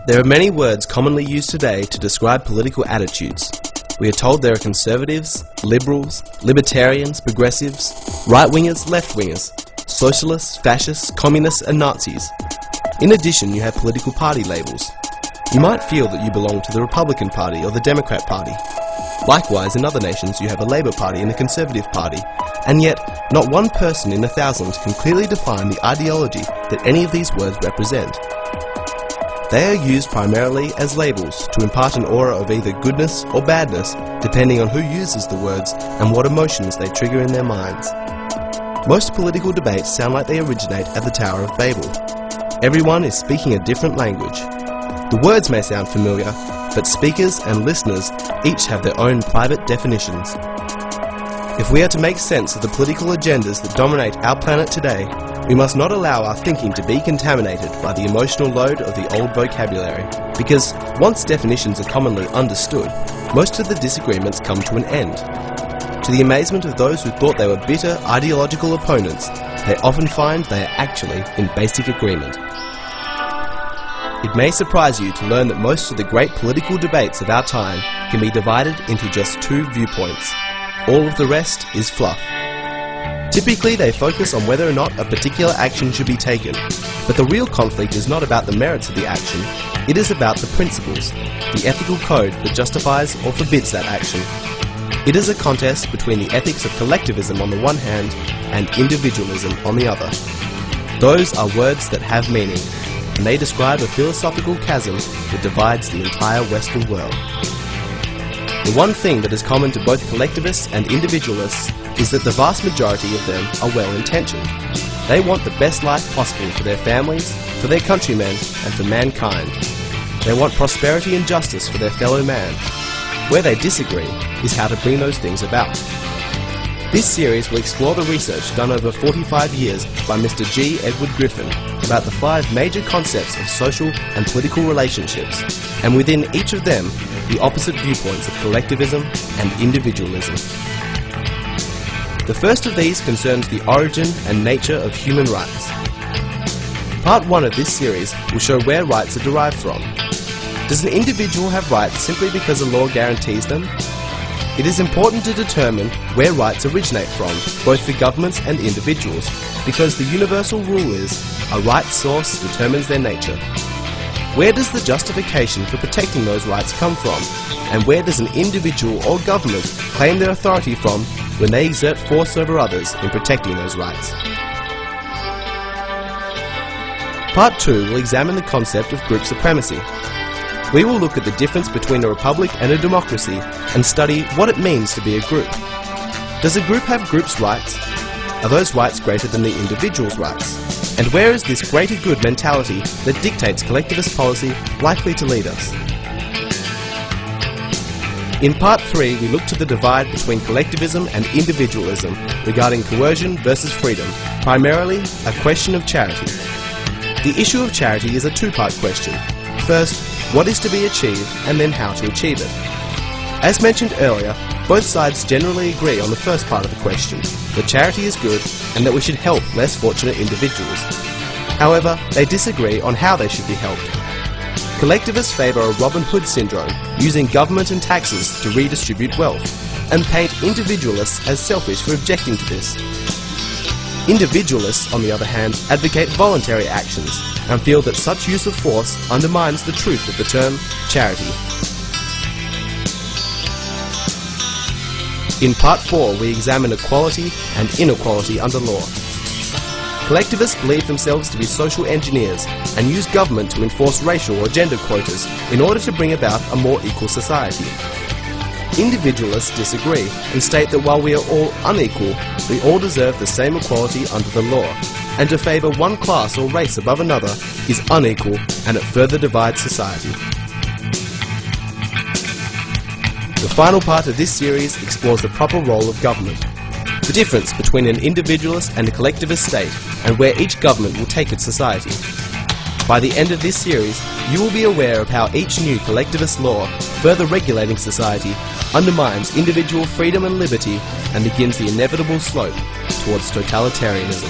There are many words commonly used today to describe political attitudes. We are told there are conservatives, liberals, libertarians, progressives, right-wingers, left-wingers, socialists, fascists, communists and Nazis. In addition, you have political party labels. You might feel that you belong to the Republican Party or the Democrat Party. Likewise, in other nations you have a Labour Party and a Conservative Party, and yet not one person in 1,000 can clearly define the ideology that any of these words represent. They are used primarily as labels to impart an aura of either goodness or badness, depending on who uses the words and what emotions they trigger in their minds. Most political debates sound like they originate at the Tower of Babel. Everyone is speaking a different language. The words may sound familiar, but speakers and listeners each have their own private definitions. If we are to make sense of the political agendas that dominate our planet today, we must not allow our thinking to be contaminated by the emotional load of the old vocabulary, because once definitions are commonly understood, most of the disagreements come to an end. To the amazement of those who thought they were bitter ideological opponents, they often find they are actually in basic agreement. It may surprise you to learn that most of the great political debates of our time can be divided into just two viewpoints. All of the rest is fluff. Typically, they focus on whether or not a particular action should be taken, but the real conflict is not about the merits of the action, it is about the principles, the ethical code that justifies or forbids that action. It is a contest between the ethics of collectivism on the one hand and individualism on the other. Those are words that have meaning, and they describe a philosophical chasm that divides the entire Western world. The one thing that is common to both collectivists and individualists is that the vast majority of them are well-intentioned. They want the best life possible for their families, for their countrymen, and for mankind. They want prosperity and justice for their fellow man. Where they disagree is how to bring those things about. This series will explore the research done over 45 years by Mr. G. Edward Griffin about the 5 major concepts of social and political relationships, and within each of them, the opposite viewpoints of collectivism and individualism. The first of these concerns the origin and nature of human rights. Part 1 of this series will show where rights are derived from. Does an individual have rights simply because a law guarantees them? It is important to determine where rights originate from, both for governments and individuals, because the universal rule is, a right source determines their nature. Where does the justification for protecting those rights come from? And where does an individual or government claim their authority from when they exert force over others in protecting those rights? Part 2 will examine the concept of group supremacy. We will look at the difference between a republic and a democracy and study what it means to be a group. Does a group have groups' rights? Are those rights greater than the individual's rights? And where is this greater good mentality that dictates collectivist policy likely to lead us? In Part 3, we look to the divide between collectivism and individualism regarding coercion versus freedom, primarily a question of charity. The issue of charity is a two-part question. First, what is to be achieved, and then how to achieve it. As mentioned earlier, both sides generally agree on the first part of the question, that charity is good and that we should help less fortunate individuals. However, they disagree on how they should be helped. Collectivists favour a Robin Hood syndrome, using government and taxes to redistribute wealth, and paint individualists as selfish for objecting to this. Individualists, on the other hand, advocate voluntary actions and feel that such use of force undermines the truth of the term charity. In Part 4, we examine equality and inequality under law. Collectivists believe themselves to be social engineers and use government to enforce racial or gender quotas in order to bring about a more equal society. Individualists disagree and state that while we are all unequal, we all deserve the same equality under the law, and to favour one class or race above another is unequal and it further divides society. The final part of this series explores the proper role of government, the difference between an individualist and a collectivist state, and where each government will take its society. By the end of this series, you will be aware of how each new collectivist law, further regulating society, undermines individual freedom and liberty and begins the inevitable slope towards totalitarianism.